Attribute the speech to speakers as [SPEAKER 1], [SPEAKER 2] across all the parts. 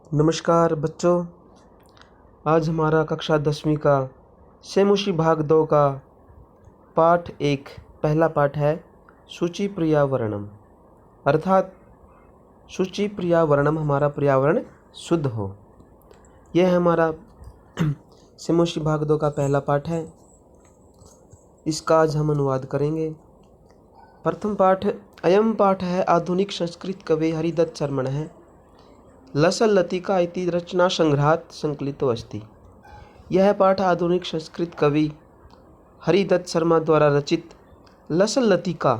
[SPEAKER 1] नमस्कार बच्चों, आज हमारा कक्षा 10वीं का सेमुशी भाग 2 का पाठ 1 पहला पाठ है सूची पर्यावरणम। अर्थात सूची पर्यावरणम हमारा पर्यावरण शुद्ध हो। यह हमारा सेमुशी भाग 2 का पहला पाठ है। इसका आज हम अनुवाद करेंगे। प्रथम पाठ अयम पाठ है आधुनिक संस्कृत कवि हरिदत्त शर्मण है लसल लतिका इति रचना संग्रहात संकलितो अस्ति। यह पाठ आधुनिक संस्कृत कवि हरिदत्त शर्मा द्वारा रचित लसल लतिका,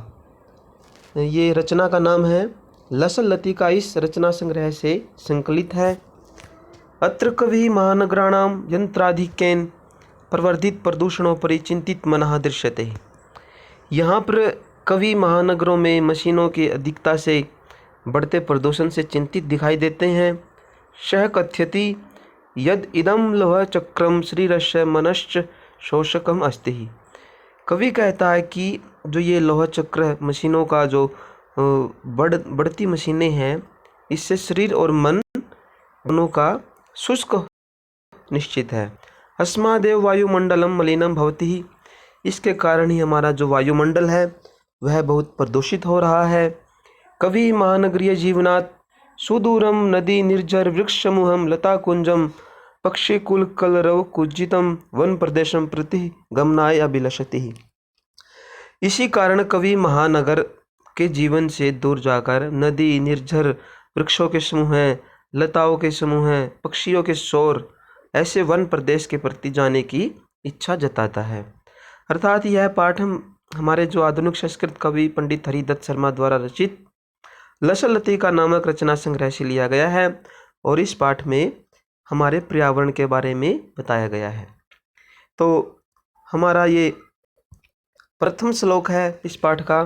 [SPEAKER 1] ये रचना का नाम है। लसल लतिका इस रचना संग्रह से संकलित है। अत्र कवि महानगराणाम यंत्राधिक्येन प्रवर्धित प्रदूषणोपरि चिंतित मनः दृश्यते। यहाँ पर कवि महानगरों में मशीनों की अधिकता से बढ़ते प्रदूषण से चिंतित दिखाई देते हैं। सह कथ्यति यद इदम लोह चक्रम शरीरस्य मनश्च शोषकम अस्ति। कवि कहता है कि जो ये लोह चक्र मशीनों का जो बढ़ती मशीनें हैं, इससे शरीर और मन दोनों का शुष्क निश्चित है। अस्मादेव वायुमंडलम मलिनम भवति। इसके कारण ही हमारा जो वायुमंडल है वह बहुत प्रदूषित हो रहा है। कवि महानगरीय जीवनात् सुदूरम नदी निर्जर वृक्ष समूहम लता कुंजम पक्षी कुल कलरव कुज्जितम वन प्रदेशम प्रति गमनाय अभिलषति। इसी कारण कवि महानगर के जीवन से दूर जाकर नदी निर्जर वृक्षों के समूह हैं, लताओं के समूह हैं, पक्षियों के शोर, ऐसे वन प्रदेश के प्रति जाने की इच्छा जताता है। अर्थात यह पाठ हमारे जो आधुनिक संस्कृत कवि पंडित हरिदत्त शर्मा द्वारा रचित लसल लतिका नामक रचना संग्रह से लिया गया है और इस पाठ में हमारे पर्यावरण के बारे में बताया गया है। तो हमारा ये प्रथम श्लोक है इस पाठ का।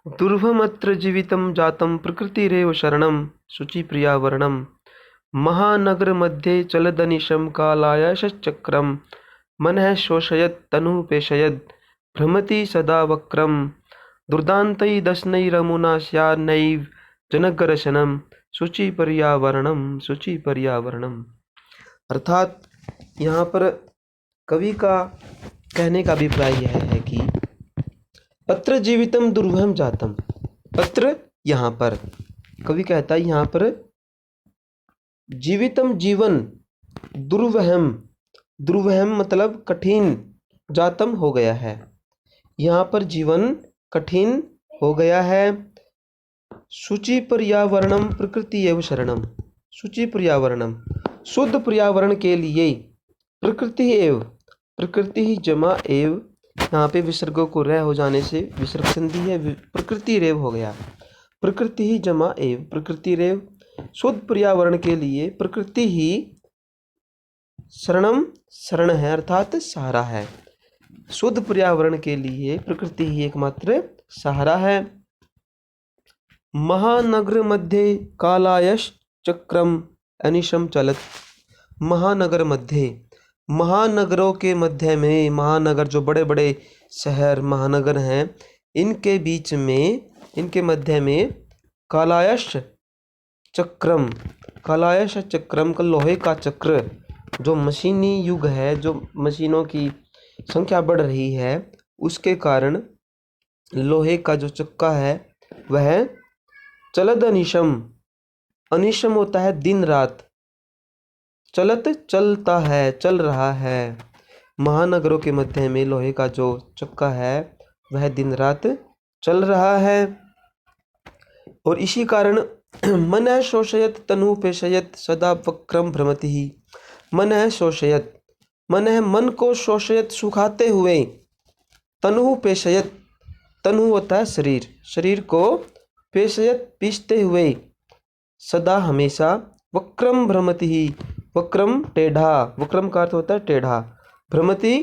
[SPEAKER 1] दुर्भमत्र जीवितम जातम प्रकृतिरेव शरणम शुचि पर्यावरणम महानगर मध्ये चलदनिशम कालायशचक्रम मनः शोषयत् तनु पेशयद भ्रमति सदा वक्रम दुर्दान्तै दशनैरमुना स्यान्नैव जनगरशनम शुचि पर्यावरणम शुचि पर्यावरणम। अर्थात यहाँ पर कवि का कहने का अभिप्राय यह है कि अत्र जीवितम दुर्वहम जातम। अत्र यहाँ पर कवि कहता है यहाँ पर जीवितम जीवन, दुर्वहम, दुर्वहम मतलब कठिन, जातम हो गया है। यहाँ पर जीवन कठिन हो गया है। शुचि पर्यावरणम प्रकृति एव शरणम। शुचि पर्यावरणम शुद्ध पर्यावरण के लिए प्रकृति एव, प्रकृति ही जमा एव, यहाँ पे विसर्गों को रह हो जाने से विसर्ग संधि है, प्रकृति रेव हो गया। प्रकृति ही जमा एव, प्रकृति रेव शुद्ध पर्यावरण के लिए प्रकृति ही शरणम शरण है, अर्थात सहारा है। शुद्ध पर्यावरण के लिए प्रकृति ही एकमात्र सहारा है। महानगर मध्य कालायश चक्रम अनिशम चलत। महानगर मध्य, महानगरों के मध्य में, महानगर जो बड़े बड़े शहर महानगर हैं, इनके बीच में, इनके मध्य में कालायश चक्रम, कालायश चक्रम का लोहे का चक्र, जो मशीनी युग है, जो मशीनों की संख्या बढ़ रही है, उसके कारण लोहे का जो चक्का है वह चलद अनिशम, अनिशम होता है दिन रात, चलत चलता है, चल रहा है। महानगरों के मध्य में लोहे का जो चक्का है वह दिन रात चल रहा है। और इसी कारण मन शोषयत तनु पेशयत सदा वक्रम भ्रमति ही। मन शोषयत, मन है मन को शोषयत सुखाते हुए, तनु पेशयत, तनु होता है शरीर, शरीर को पेशयत पीसते हुए, सदा हमेशा वक्रम भ्रमति ही, वक्रम टेढ़ा, वक्रम का अर्थ होता है टेढ़ा, भ्रमति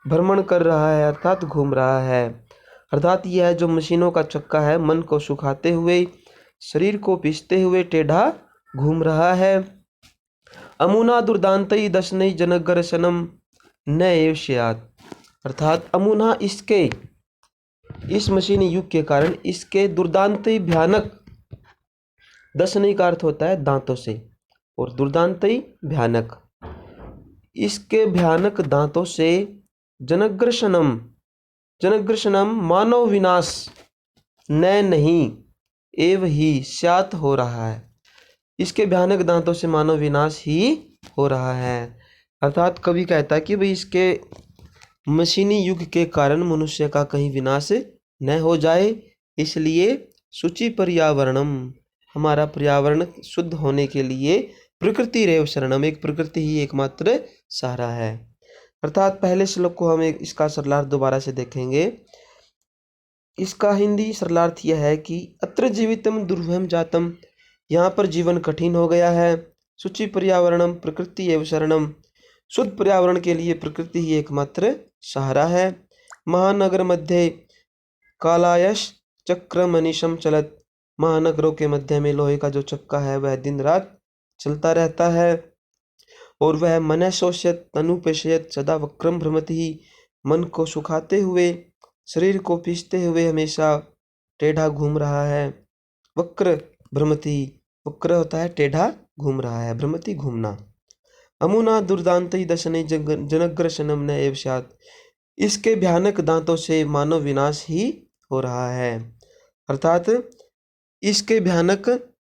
[SPEAKER 1] भ्रमण कर रहा है अर्थात घूम रहा है। अर्थात यह जो मशीनों का चक्का है मन को सुखाते हुए, शरीर को पीसते हुए टेढ़ा घूम रहा है। अमुना दुर्दान्तई दशनई जनगरशनम न एव स्यात्। अर्थात अमुना इसके, इस मशीनी युग के कारण इसके दुर्दांत भयानक, दशनई का अर्थ होता है दांतों से, और दुर्दांतई भयानक। इसके भयानक दांतों से जनग्रशनम जनग्रशनम मानव विनाश न नहीं एव ही स्यात् हो रहा है। इसके भयानक दांतों से मानव विनाश ही हो रहा है। अर्थात कवि कहता है कि भाई इसके मशीनी युग के कारण मनुष्य का कहीं विनाश न हो जाए, इसलिए शुचि पर्यावरणम, हमारा पर्यावरण शुद्ध होने के लिए प्रकृति रेव शरणम, एक प्रकृति ही एकमात्र सहारा है। अर्थात पहले श्लोक को हम इसका सरलार्थ दोबारा से देखेंगे। इसका हिंदी सरलार्थ यह है कि अत्र जीवितम दुर्भम जातम, यहाँ पर जीवन कठिन हो गया है। शुचि पर्यावरणम प्रकृति एवं शरणम, शुद्ध पर्यावरण के लिए प्रकृति ही एकमात्र सहारा है। महानगर मध्य कालायश चक्र मनीषम चलत, महानगरों के मध्य में लोहे का जो चक्का है वह दिन रात चलता रहता है। और वह मन शोष्यत तनुपेशयत सदा वक्रम भ्रमति ही, मन को सुखाते हुए शरीर को पीसते हुए हमेशा टेढ़ा घूम रहा है। वक्र भ्रमति, वक्र होता है टेढ़ा घूम रहा है, भ्रमति घूमना। अमुना दुर्दांतई दशने जनग्रशनम न एव स्यात्, इसके भयानक दांतों से मानव विनाश ही हो रहा है। अर्थात इसके भयानक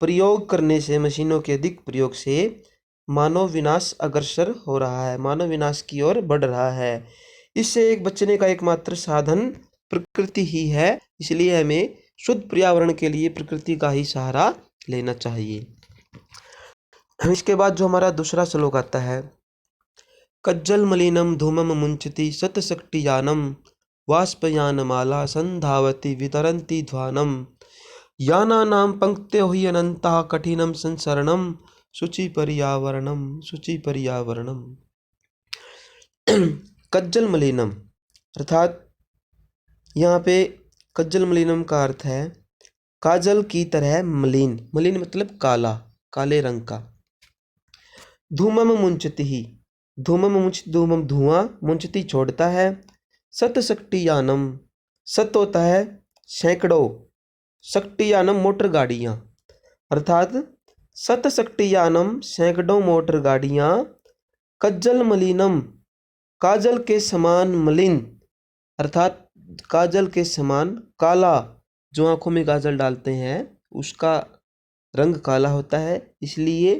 [SPEAKER 1] प्रयोग करने से, मशीनों के अधिक प्रयोग से मानव विनाश अग्रसर हो रहा है, मानव विनाश की ओर बढ़ रहा है। इससे एक बचने का एकमात्र साधन प्रकृति ही है, इसलिए हमें शुद्ध पर्यावरण के लिए प्रकृति का ही सहारा लेना चाहिए। इसके बाद जो हमारा दूसरा श्लोक आता है, कज्जल मलिनम धूमम मुंचति सतशक्तियानम वाष्पयानमाला संधावति वितरन्ति ध्वानम यानानां पंक्त्यो हि अनंता कठिनम संसरणम शुचि पर्यावरणम, शुचि पर्यावरणम। कज्जल मलिनम, अर्थात यहाँ पे कज्जल मलिनम का अर्थ है काजल की तरह मलिन, मलिन मतलब काला, काले रंग का। धूमम मुंचति ही, धूमम मुंच, धूमम धुआं, मुंचति छोड़ता है। सतशक्तियानम, सत होता है सैकड़ों, शक्तियानम मोटर गाड़ियाँ, अर्थात सतशक्तियानम सैकड़ों मोटर गाड़ियाँ। कज्जल मलिनम, काजल के समान मलिन, अर्थात काजल के समान काला, जो आंखों में काजल डालते हैं उसका रंग काला होता है, इसलिए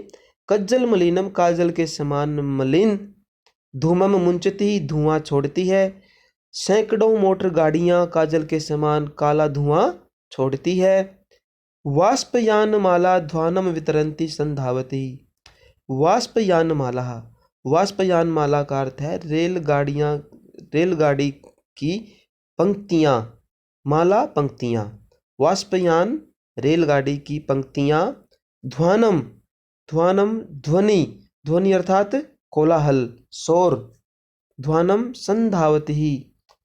[SPEAKER 1] कज्जल मलिनम काजल के समान मलिन। धूमम मुंचती, धुआं छोड़ती है। सैकड़ों मोटर गाड़ियां काजल के समान काला धुआं छोड़ती है। वाष्पयान माला ध्वानम वितरंती संधावती, वाष्पयान माला, वाष्पयान माला का अर्थ है रेलगाड़ियां, रेलगाड़ी की पंक्तियां, माला पंक्तियां, वाष्पयान रेलगाड़ी की पंक्तियां। ध्वानम, ध्वानम ध्वनि, ध्वनि अर्थात कोलाहल, शोर। ध्वानम संधावती ही,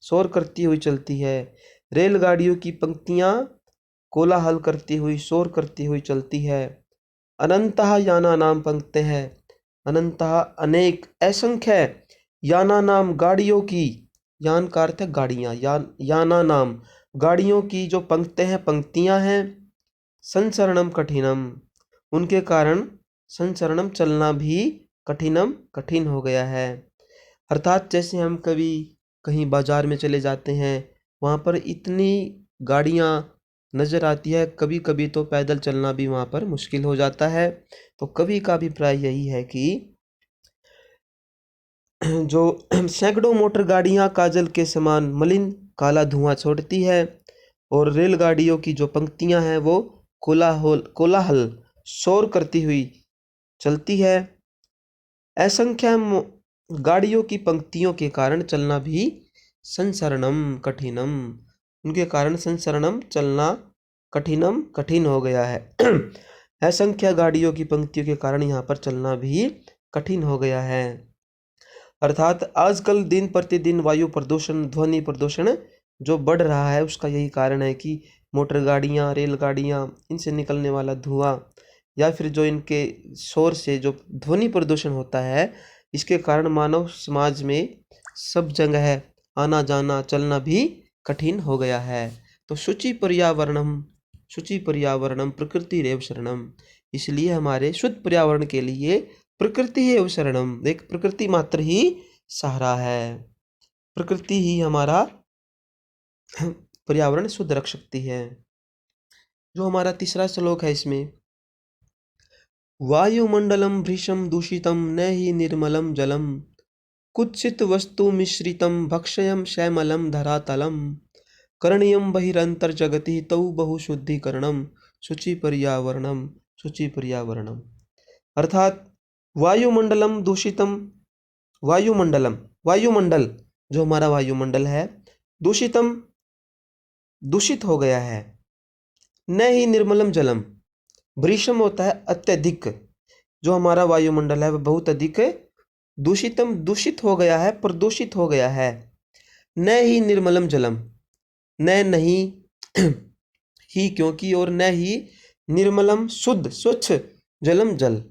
[SPEAKER 1] शोर करती हुई चलती है। रेलगाड़ियों की पंक्तियां कोलाहल करती हुई, शोर करती हुई चलती है। अनंतः याना नाम पंक्ति है, अनंतः अनेक, असंख्य, याना नाम गाड़ियों की, यान का अर्थ है गाड़ियाँ, याना नाम गाड़ियों की जो पंक्ति हैं, पंक्तियाँ हैं। संसरणम कठिनम, उनके कारण संसरणम चलना भी कठिनम कठिन हो गया है। अर्थात जैसे हम कभी कहीं बाजार में चले जाते हैं, वहाँ पर इतनी गाड़ियाँ नज़र आती है, कभी कभी तो पैदल चलना भी वहाँ पर मुश्किल हो जाता है। तो कवि का अभिप्राय यही है कि जो सैकड़ों मोटर गाड़ियाँ काजल के समान मलिन काला धुआं छोड़ती है, और रेलगाड़ियों की जो पंक्तियाँ हैं वो कोलाहल शोर करती हुई चलती है। असंख्य गाड़ियों की पंक्तियों के कारण चलना भी संसरणम कठिनम, उनके कारण संसरणम चलना कठिनम कठिन हो गया है। असंख्य गाड़ियों की पंक्तियों के कारण यहाँ पर चलना भी कठिन हो गया है। अर्थात आजकल दिन प्रतिदिन वायु प्रदूषण, ध्वनि प्रदूषण जो बढ़ रहा है, उसका यही कारण है कि मोटर गाड़ियाँ, रेलगाड़ियाँ, इनसे निकलने वाला धुआं या फिर जो इनके शोर से जो ध्वनि प्रदूषण होता है, इसके कारण मानव समाज में सब जगह आना जाना चलना भी कठिन हो गया है। तो शुचि पर्यावरणम, शुचि पर्यावरणम प्रकृति रेव शरणम, इसलिए हमारे शुद्ध पर्यावरण के लिए प्रकृति एव शरणम, एक प्रकृति मात्र ही सहारा है। प्रकृति ही हमारा पर्यावरण शुद्ध रख सकती है। जो हमारा तीसरा श्लोक है इसमें, वायुमंडलम भृशम दूषितम न ही निर्मलम जलम कुत्सित वस्तु मिश्रितम भक्षयम श्यामलम धरातलम करणीयम बहिरंतर्जगति तौ बहुशुद्धिकरणम शुचि पर्यावरणम शुचि पर्यावरणम। अर्थात वायुमंडलम दूषितम, वायुमंडल जो हमारा वायुमंडल है, दूषितम दूषित हो गया है, न ही निर्मलम जलम, भृशम होता है अत्यधिक, जो हमारा वायुमंडल है वह बहुत अधिक दूषितम दूषित हो गया है, प्रदूषित हो गया है। न ही निर्मलम जलम, न नहीं ही क्योंकि, और न ही निर्मलम शुद्ध स्वच्छ जलम जल,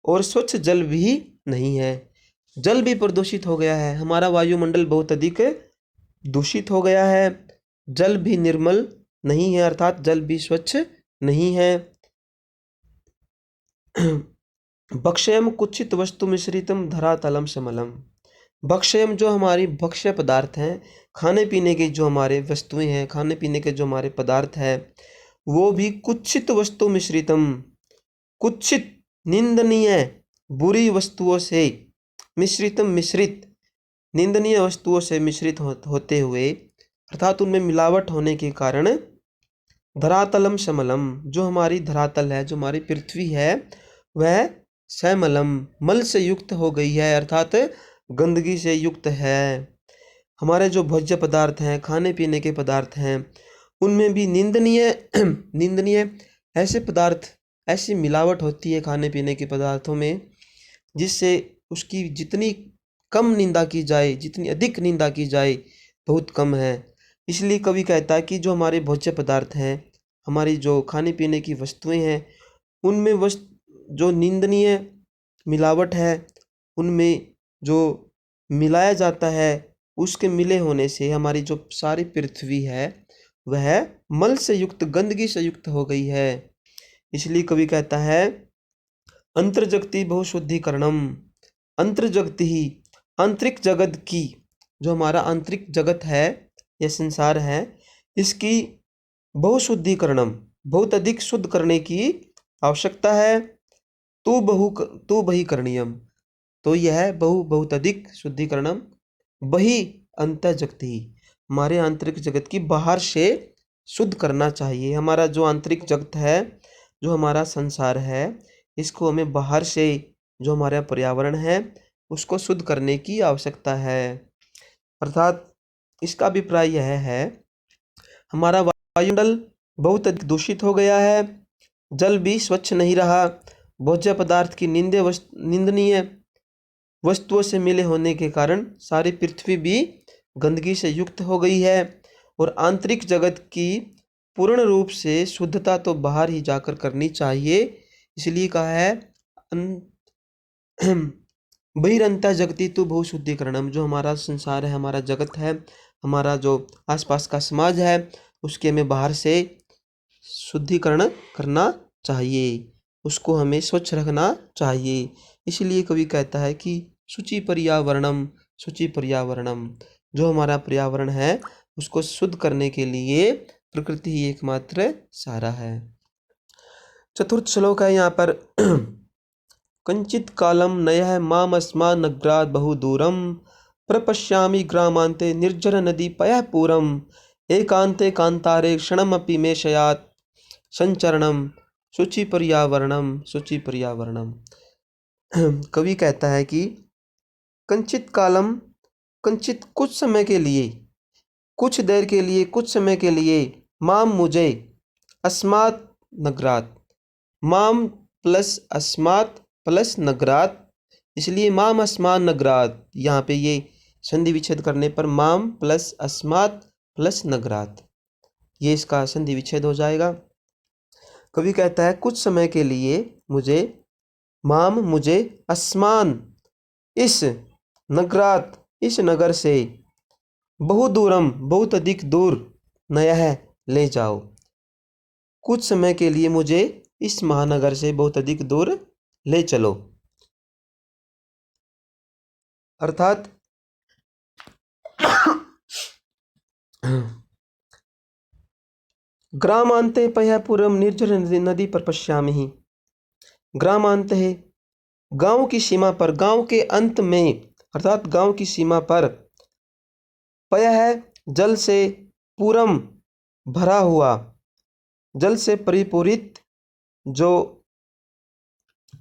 [SPEAKER 1] और स्वच्छ जल भी नहीं है, जल भी प्रदूषित हो गया है। हमारा वायुमंडल बहुत अधिक दूषित हो गया है, जल भी निर्मल नहीं है, अर्थात जल भी स्वच्छ नहीं है। भक्ष्यम कुत्सित वस्तु मिश्रितम धरातलम समलम, भक्ष्यम जो हमारी भक्ष्य पदार्थ हैं, खाने पीने के जो हमारे वस्तुएं हैं, खाने पीने के जो हमारे पदार्थ हैं, वो भी कुत्सित वस्तु मिश्रितम, कुत्सित निंदनीय बुरी वस्तुओं से मिश्रितम मिश्रित, निंदनीय वस्तुओं से मिश्रित होते हुए, अर्थात उनमें मिलावट होने के कारण, धरातलम समलम, जो हमारी धरातल है, जो हमारी पृथ्वी है, वह समलम मल से युक्त हो गई है, अर्थात गंदगी से युक्त है। हमारे जो भोज्य पदार्थ हैं, खाने पीने के पदार्थ हैं, उनमें भी निंदनीय ऐसे पदार्थ, ऐसी मिलावट होती है खाने पीने के पदार्थों में, जिससे उसकी जितनी कम निंदा की जाए, जितनी अधिक निंदा की जाए, बहुत कम है। इसलिए कवि कहता है कि जो हमारे भोज्य पदार्थ हैं, हमारी जो खाने पीने की वस्तुएं हैं, उनमें जो निंदनीय मिलावट है, उनमें जो मिलाया जाता है, उसके मिले होने से हमारी जो सारी पृथ्वी है वह मल से युक्त, गंदगी से युक्त हो गई है। इसलिए कवि कहता है अंतर्जगति बहुशुद्धिकरणम, अंतर्जगति ही आंतरिक जगत की, जो हमारा आंतरिक जगत है, यह संसार है, इसकी बहुशुद्धिकरणम, बहुत अधिक शुद्ध करने की आवश्यकता है। तू बहिकरणीयम, तो यह बहुत अधिक शुद्धिकरणम, बही अंतः जगति, हमारे आंतरिक जगत की बाहर से शुद्ध करना चाहिए। हमारा जो आंतरिक जगत है, जो हमारा संसार है, इसको हमें बाहर से, जो हमारा पर्यावरण है, उसको शुद्ध करने की आवश्यकता है। अर्थात इसका अभिप्राय यह है, हमारा वायुमंडल बहुत अधिक दूषित हो गया है, जल भी स्वच्छ नहीं रहा, भोज्य पदार्थ की निंदनीय वस्तुओं से मिले होने के कारण सारी पृथ्वी भी गंदगी से युक्त हो गई है, और आंतरिक जगत की पूर्ण रूप से शुद्धता तो बाहर ही जाकर करनी चाहिए। इसलिए कहा है बहिरंतः जगति तो बहुशुद्धिकरणम, जो हमारा संसार है, हमारा जगत है, हमारा जो आसपास का समाज है, उसके हमें बाहर से शुद्धिकरण करना चाहिए, उसको हमें स्वच्छ रखना चाहिए। इसलिए कवि कहता है कि शुचि पर्यावरणम शुचि पर्यावरणम, जो हमारा पर्यावरण है उसको शुद्ध करने के लिए प्रकृति ही एकमात्र सहारा है। चतुर्थ श्लोक है यहाँ पर कंचित कालम नयः मामस्मा नगरात् बहुदूरम प्रपश्यामि ग्रामांते निर्जर नदी पयः पूरम एकांते कांतारे क्षणमपि मे शयात् संचरणम शुचि पर्यावरणम शुचि पर्यावरणम। कवि कहता है कि कंचित कालम, कंचित कुछ समय के लिए, कुछ देर के लिए, कुछ समय के लिए, माम मुझे, अस्मात् नगरात्, माम प्लस अस्मात् प्लस नगरात्, इसलिए माम अस्मात् नगरात्, यहाँ पे ये संधि विच्छेद करने पर माम प्लस अस्मात् प्लस नगरात्, ये इसका संधि विच्छेद हो जाएगा। कवि कहता है कुछ समय के लिए मुझे, माम मुझे, अस्मान इस, नगरात इस नगर से, बहुदूरम बहुत अधिक दूर, नयः ले जाओ, कुछ समय के लिए मुझे इस महानगर से बहुत अधिक दूर ले चलो। अर्थात ग्रामांते पयःपुरम निर्जर नदी पर पश्यामि। ग्रामांत है गांव की सीमा पर, गांव के अंत में, अर्थात गांव की सीमा पर, पयः जल से, पूरम भरा हुआ, जल से परिपूरित जो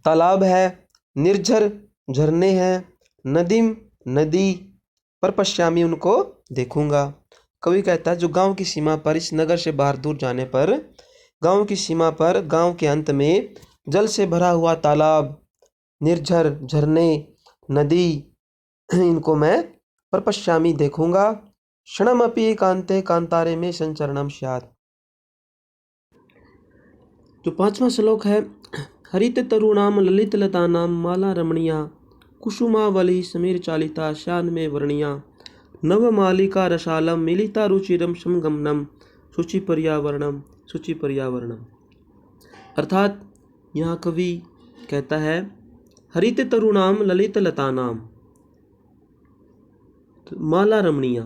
[SPEAKER 1] तालाब है, निर्झर झरने हैं, नदीम नदी, पर पश्यामी उनको देखूंगा। कवि कहता है जो गांव की सीमा पर, इस नगर से बाहर दूर जाने पर, गांव की सीमा पर, गांव के अंत में जल से भरा हुआ तालाब, निर्झर झरने, नदी, इनको मैं पर पश्यामी देखूंगा। क्षणमपि एकांते कांतारे में संचरणम स्यात्। जो 5वां श्लोक है, हरित तरुणाम ललित लतानाम माला रमणीया कुसुमावली समीर चालिता श्यान में वर्णिया नव मालिका रसालम मिलिता रुचिरम समगमनम शुचि पर्यावरणम शुचि पर्यावरणम। अर्थात यहाँ कवि कहता है हरित तरुणाम ललित लतानाम माला रमणीया,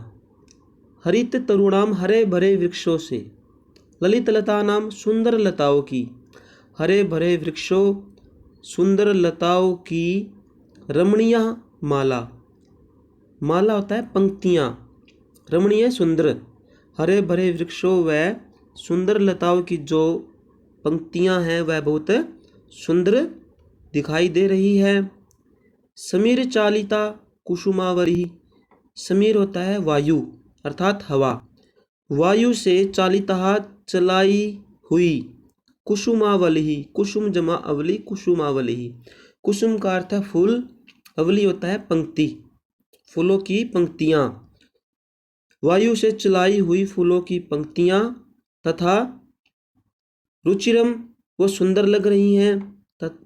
[SPEAKER 1] हरित तरुणाम हरे भरे वृक्षों से, ललित लता नाम सुंदर लताओं की, हरे भरे वृक्षों सुंदर लताओं की, रमणीया माला, माला होता है पंक्तियाँ, रमणीय सुंदर, हरे भरे वृक्षों व सुंदर लताओं की जो पंक्तियाँ हैं वह बहुत सुंदर दिखाई दे रही है। समीर चालिता कुसुमावरी, समीर होता है वायु अर्थात हवा, वायु से चालिता चलाई हुई, कुसुमावली, कुसुम जमा अवली कुसुमावली, कुसुम का अर्थ है फूल, अवली होता है पंक्ति, फूलों की पंक्तियाँ, वायु से चलाई हुई फूलों की पंक्तियाँ, तथा रुचिरम वो सुंदर लग रही हैं,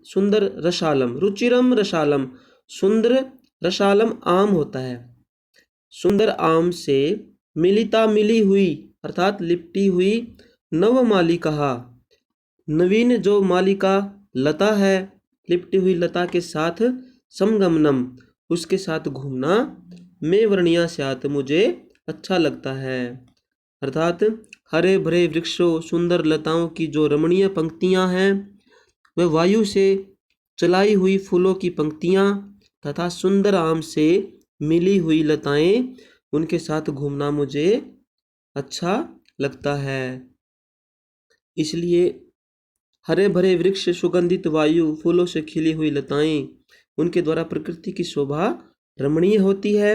[SPEAKER 1] सुंदर रसालम, रुचिरम रसालम, सुंदर रसालम आम होता है, सुंदर आम से, मिलिता मिली हुई अर्थात लिपटी हुई, नव मालिका नवीन जो मालिका लता है, लिपटी हुई लता के साथ, समगमनम उसके साथ घूमना, में वर्णिया स्यात् मुझे अच्छा लगता है। अर्थात हरे भरे वृक्षों सुंदर लताओं की जो रमणीय पंक्तियां हैं, वह वायु से चलाई हुई फूलों की पंक्तियां तथा सुंदर आम से मिली हुई लताएं, उनके साथ घूमना मुझे अच्छा लगता है। इसलिए हरे भरे वृक्ष, सुगंधित वायु, फूलों से खिली हुई लताएं, उनके द्वारा प्रकृति की शोभा रमणीय होती है।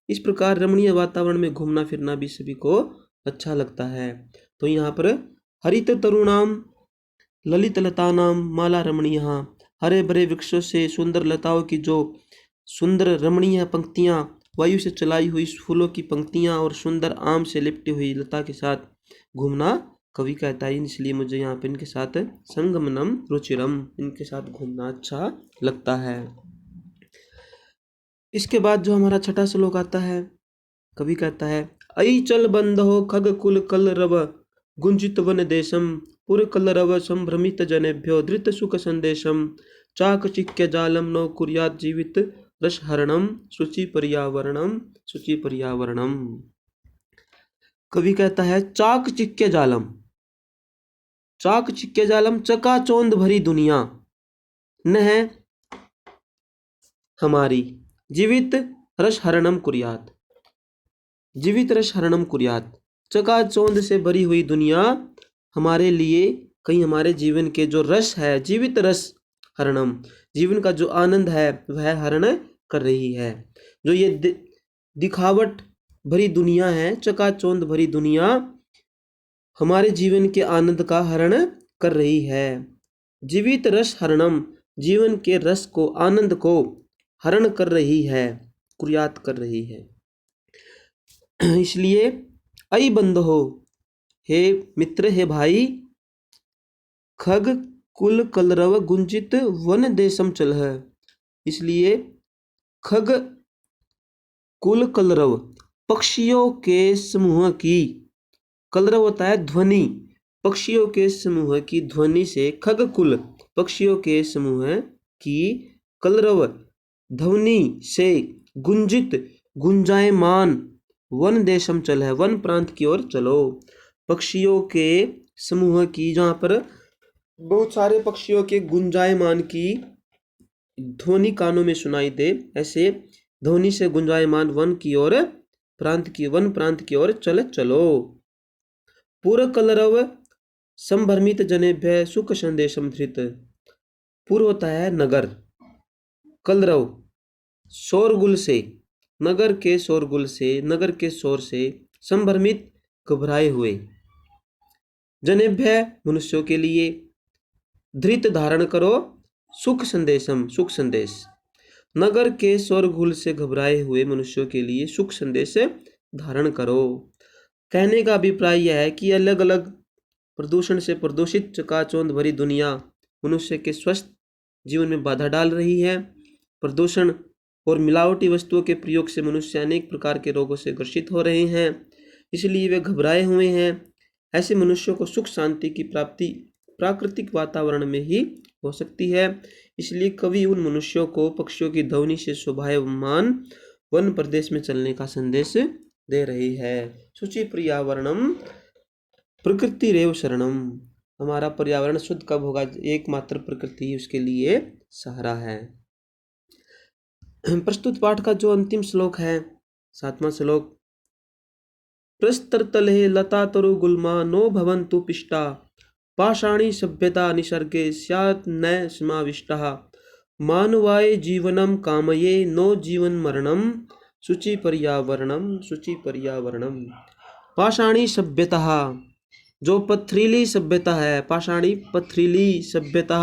[SPEAKER 1] इस प्रकार रमणीय वातावरण में घूमना फिरना भी सभी को अच्छा लगता है। तो यहाँ पर हरित तरुणाम ललित लतानाम माला रमणीया, हरे भरे वृक्षों से सुंदर लताओं की जो सुंदर रमणीय पंक्तियाँ, वायु से चलाई हुई फूलों की पंक्तियाँ और सुंदर आम से लिपटी हुई लता के साथ घूमना कवि कहता है, इसलिए मुझे यहाँ पे इनके साथ संगमनम रुचिरम, इनके साथ घूमना अच्छा लगता है। इसके बाद जो हमारा 6ठा श्लोक आता है, कवि कहता है अई चल बंधो खग कुल कल रव गुंजित वन देशम पुर कल रव संभ्रमित जनेभ्यो धृत सुख संदेशम चाक चिक्य जालम नो कुर्यात जीवित रसहरणम शुचि पर्यावरणम शुचि पर्यावरणम। कवि कहता है चाक चिक्य जालम, चाक चिक्य जालम चकाचौंध भरी दुनिया न है हमारी, जीवित रस हरणम कुर्यात, जीवित रस हरणम कुर्यात, चकाचौंध से भरी हुई दुनिया हमारे लिए कहीं हमारे जीवन के जो रस है, जीवित रस हरणम, जीवन का जो आनंद है वह हरण कर रही है। जो ये दिखावट भरी दुनिया है, चकाचौंध भरी दुनिया हमारे जीवन के आनंद का हरण कर रही है। जीवित रस हरणम, जीवन के रस को, आनंद को हरण कर रही है, कुर्यात कर रही है। इसलिए अई बंधो, हे मित्र, हे भाई, खग कुल कलरव गुंजित वन देशम चलह, इसलिए खग कुल कलरव पक्षियों के समूह की, कलरव होता है ध्वनि, पक्षियों के समूह की ध्वनि से खगकुल, पक्षियों के समूह की कलरव ध्वनि से गुंजित गुंजायमान, वन देशम चल है, वन प्रांत की ओर चलो। पक्षियों के समूह की, जहाँ पर बहुत सारे पक्षियों के गुंजायमान की ध्वनि कानों में सुनाई दे, ऐसे ध्वनि से गुंजायमान वन की ओर, वन प्रांत की ओर चलो। पूर्व कलरव संभ्रमित जनेभ्य सुख संदेशम धृत, पूर्व होता है नगर, कलरव शोरगुल से, नगर के शोरगुल से, नगर के शोर से, संभ्रमित घबराए हुए, जनेभ्य मनुष्यों के लिए, धृत धारण करो, सुख संदेशम सुख संदेश, नगर के शोरगुल से घबराए हुए मनुष्यों के लिए सुख संदेश धारण करो। कहने का अभिप्राय यह है कि अलग अलग प्रदूषण से प्रदूषित चकाचौंध भरी दुनिया मनुष्य के स्वस्थ जीवन में बाधा डाल रही है। प्रदूषण और मिलावटी वस्तुओं के प्रयोग से मनुष्य अनेक प्रकार के रोगों से ग्रसित हो रहे हैं, इसलिए वे घबराए हुए हैं। ऐसे मनुष्यों को सुख शांति की प्राप्ति प्राकृतिक वातावरण में ही हो सकती है, इसलिए कवि उन मनुष्यों को पक्षियों की ध्वनि से शोभायमान वन प्रदेश में चलने का संदेश दे रही है। शुचि पर्यावरणम प्रकृति रेव शरणम, हमारा पर्यावरण शुद्ध कब होगा? एकमात्र प्रकृति उसके लिए सहारा है। प्रस्तुत पाठ का जो अंतिम श्लोक है, 7वां श्लोक, प्रस्तरतले लता तरु गुल्मा नो भवन्तु पिष्टा, पाषाणी सभ्यता निसर्गे स्यात् न समाविष्टः, मानवाय जीवनम कामये नो जीवन मरणम, शुचि पर्यावरणम शुचि पर्यावरणम। पाषाणी सभ्यता, जो पथरीली सभ्यता है, पाषाणी पथरीली सभ्यता,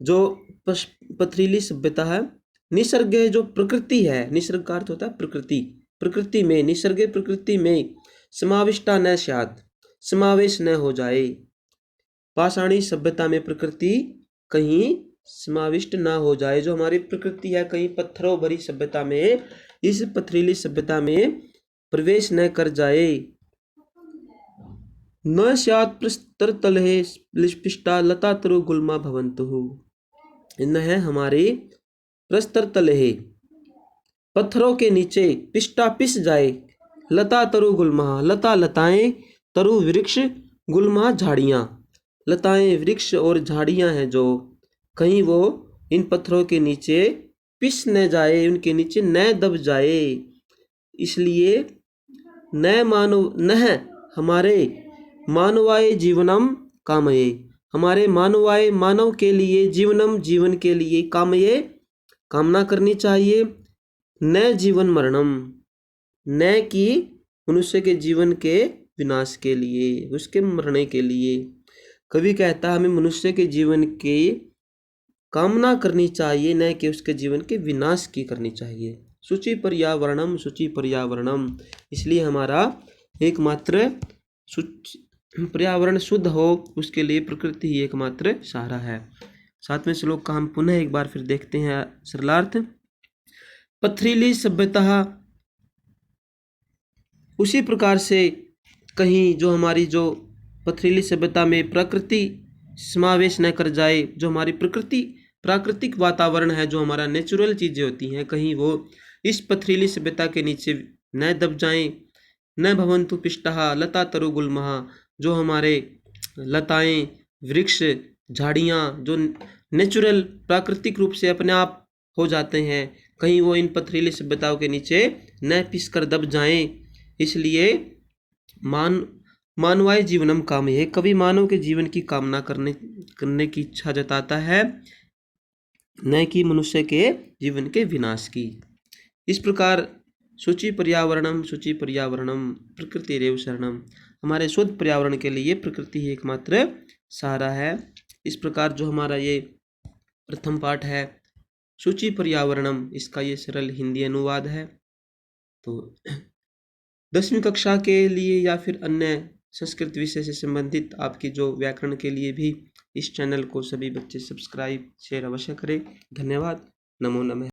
[SPEAKER 1] जो पथरीली सभ्यता है, निसर्ग जो प्रकृति है, निसर्ग का अर्थ होता है प्रकृति, प्रकृति में, निसर्ग प्रकृति में, समाविष्टा न स्यात्, समावेश न हो जाए। पाषाणी सभ्यता में प्रकृति कहीं समाविष्ट ना हो जाए, जो हमारी प्रकृति है कहीं पत्थरों भरी सभ्यता में, इस पथरीली सभ्यता में प्रवेश न कर जाए। न स्यात् प्रस्तरतले पिष्टा लता तरु गुल्मा भवन्तुः, न है हमारे प्रस्तरतले, पत्थरों के नीचे, पिष्टा पिस जाए, लता तरु गुल्मा, लता लताएं, तरु वृक्ष, गुल्मा झाड़ियाँ, लताएं वृक्ष और झाड़ियाँ हैं जो, कहीं वो इन पत्थरों के नीचे पिस न जाए, उनके नीचे न दब जाए। इसलिए न मानव न है हमारे मानवाय जीवनम कामये, हमारे मानवाय मानव के लिए, जीवनम जीवन के लिए, कामये कामना करनी चाहिए, न जीवन मरणम, न कि मनुष्य के जीवन के विनाश के लिए, उसके मरने के लिए। कवि कहता है हमें मनुष्य के जीवन की कामना करनी चाहिए, न कि उसके जीवन के विनाश की करनी चाहिए। शुचि पर्यावरणम शुचि पर्यावरणम, इसलिए हमारा एकमात्र पर्यावरण शुद्ध हो, उसके लिए प्रकृति ही एकमात्र सहारा है। 7वें श्लोक का हम पुनः एक बार फिर देखते हैं सरलार्थ। पथरीली सभ्यता, उसी प्रकार से कहीं जो हमारी जो पथरीली सभ्यता में प्रकृति समावेश न कर जाए, जो हमारी प्राकृतिक वातावरण है, जो हमारा नेचुरल चीज़ें होती हैं, कहीं वो इस पथरीली सभ्यता के नीचे न दब जाएं। न भवन्तु पिष्टः लता तरु गुल्मः, जो हमारे लताएं वृक्ष झाड़ियाँ जो नेचुरल प्राकृतिक रूप से अपने आप हो जाते हैं, कहीं वो इन पथरीली सभ्यताओं के नीचे न पिस कर दब जाएं। इसलिए मानवाय जीवनम कामये, कवि मानव के जीवन की कामना करने की इच्छा जताता है, न कि मनुष्य के जीवन के विनाश की। इस प्रकार शुचि पर्यावरणम प्रकृति रेव शरणम, हमारे शुद्ध पर्यावरण के लिए प्रकृति ही एकमात्र सहारा है। इस प्रकार जो हमारा ये प्रथम पाठ है शुचि पर्यावरणम, इसका ये सरल हिंदी अनुवाद है। तो 10वीं कक्षा के लिए या फिर अन्य संस्कृत विषय से संबंधित आपकी जो व्याकरण के लिए भी इस चैनल को सभी बच्चे सब्सक्राइब शेयर अवश्य करें। धन्यवाद। नमो नमः।